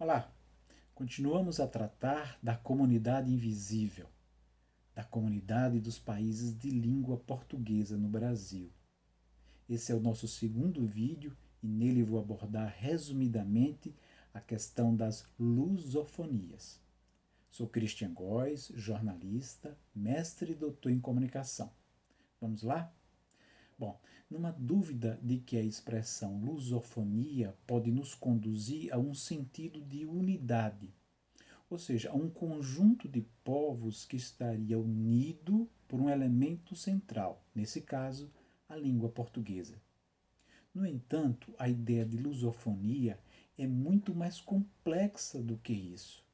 Olá, continuamos a tratar da comunidade invisível, da comunidade dos países de língua portuguesa no Brasil. Esse é o nosso segundo vídeo e nele vou abordar resumidamente a questão das lusofonias. Sou Christian Góes, jornalista, mestre e doutor em comunicação. Vamos lá? Bom, numa dúvida de que a expressão lusofonia pode nos conduzir a um sentido de unidade, ou seja, a um conjunto de povos que estaria unido por um elemento central, nesse caso, a língua portuguesa. No entanto, a ideia de lusofonia é muito mais complexa do que isso,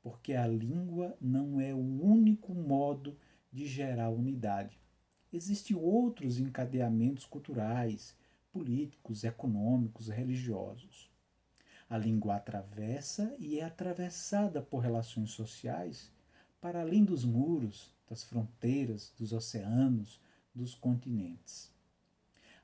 porque a língua não é o único modo de gerar unidade. Existem outros encadeamentos culturais, políticos, econômicos, religiosos. A língua atravessa e é atravessada por relações sociais para além dos muros, das fronteiras, dos oceanos, dos continentes.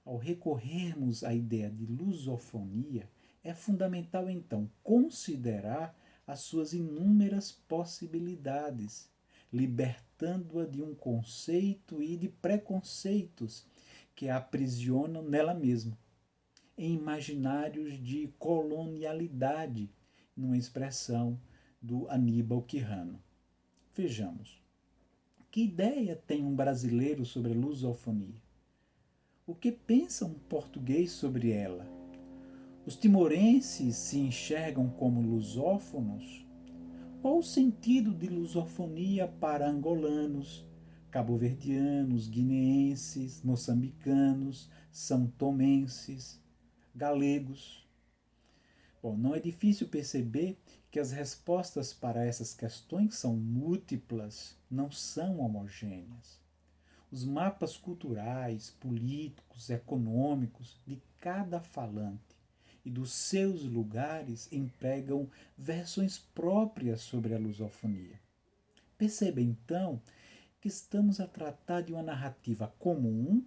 Ao recorrermos à ideia de lusofonia, é fundamental então considerar as suas inúmeras possibilidades, libertando-a de um conceito e de preconceitos que a aprisionam nela mesma, em imaginários de colonialidade, numa expressão do Aníbal Quirrano. Vejamos, que ideia tem um brasileiro sobre a lusofonia? O que pensa um português sobre ela? Os timorenses se enxergam como lusófonos? Qual o sentido de lusofonia para angolanos, cabo-verdianos, guineenses, moçambicanos, são-tomenses, galegos? Bom, não é difícil perceber que as respostas para essas questões são múltiplas, não são homogêneas. Os mapas culturais, políticos, econômicos de cada falante e dos seus lugares empregam versões próprias sobre a lusofonia. Perceba então que estamos a tratar de uma narrativa comum,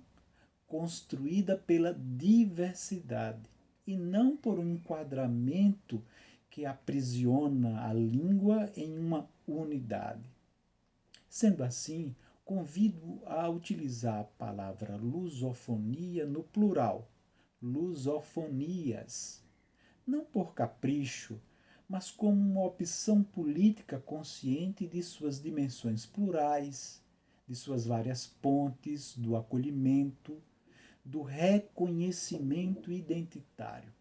construída pela diversidade e não por um enquadramento que aprisiona a língua em uma unidade. Sendo assim, convido a utilizar a palavra lusofonia no plural, lusofonias, não por capricho, mas como uma opção política consciente de suas dimensões plurais, de suas várias pontes, do acolhimento, do reconhecimento identitário.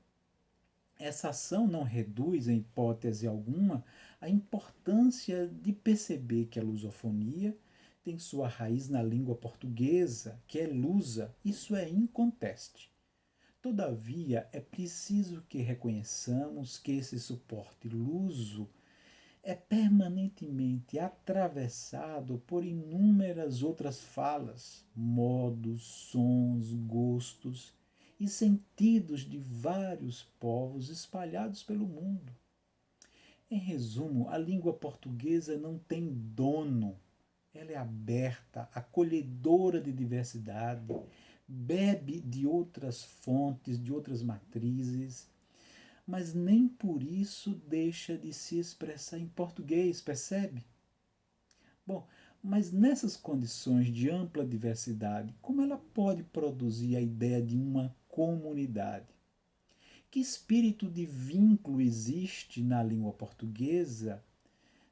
Essa ação não reduz, em hipótese alguma, a importância de perceber que a lusofonia tem sua raiz na língua portuguesa, que é lusa, isso é inconteste. Todavia, é preciso que reconheçamos que esse suporte luso é permanentemente atravessado por inúmeras outras falas, modos, sons, gostos e sentidos de vários povos espalhados pelo mundo. Em resumo, a língua portuguesa não tem dono. Ela é aberta, acolhedora de diversidade, bebe de outras fontes, de outras matrizes, mas nem por isso deixa de se expressar em português, percebe? Bom, mas nessas condições de ampla diversidade, como ela pode produzir a ideia de uma comunidade? Que espírito de vínculo existe na língua portuguesa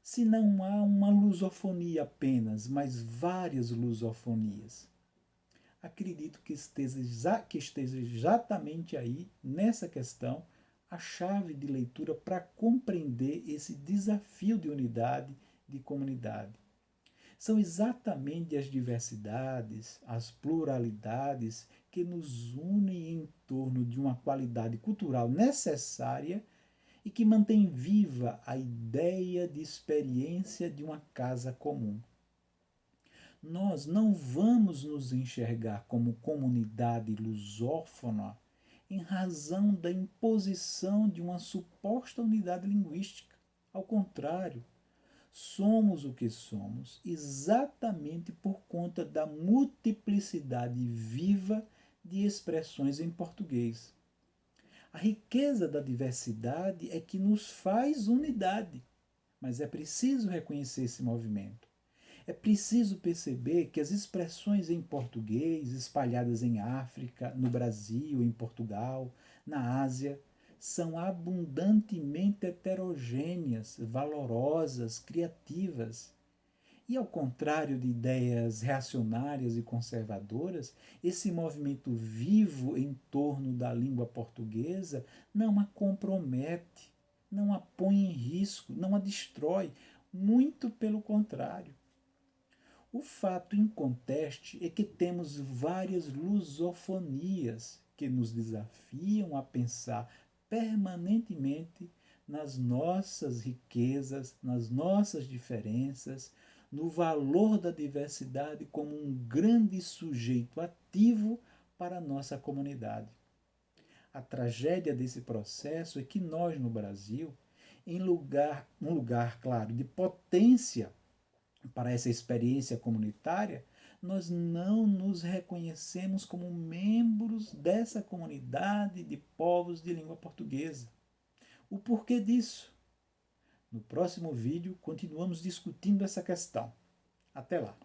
se não há uma lusofonia apenas, mas várias lusofonias? Acredito que esteja exatamente aí, nessa questão, a chave de leitura para compreender esse desafio de unidade de comunidade. São exatamente as diversidades, as pluralidades que nos unem em torno de uma qualidade cultural necessária e que mantém viva a ideia de experiência de uma casa comum. Nós não vamos nos enxergar como comunidade lusófona em razão da imposição de uma suposta unidade linguística. Ao contrário, somos o que somos exatamente por conta da multiplicidade viva de expressões em português. A riqueza da diversidade é que nos faz unidade, mas é preciso reconhecer esse movimento. É preciso perceber que as expressões em português espalhadas em África, no Brasil, em Portugal, na Ásia, são abundantemente heterogêneas, valorosas, criativas. E ao contrário de ideias reacionárias e conservadoras, esse movimento vivo em torno da língua portuguesa não a compromete, não a põe em risco, não a destrói, muito pelo contrário. O fato inconteste é que temos várias lusofonias que nos desafiam a pensar permanentemente nas nossas riquezas, nas nossas diferenças, no valor da diversidade como um grande sujeito ativo para a nossa comunidade. A tragédia desse processo é que nós, no Brasil, em um lugar, claro, de potência para essa experiência comunitária, nós não nos reconhecemos como membros dessa comunidade de povos de língua portuguesa. O porquê disso? No próximo vídeo, continuamos discutindo essa questão. Até lá!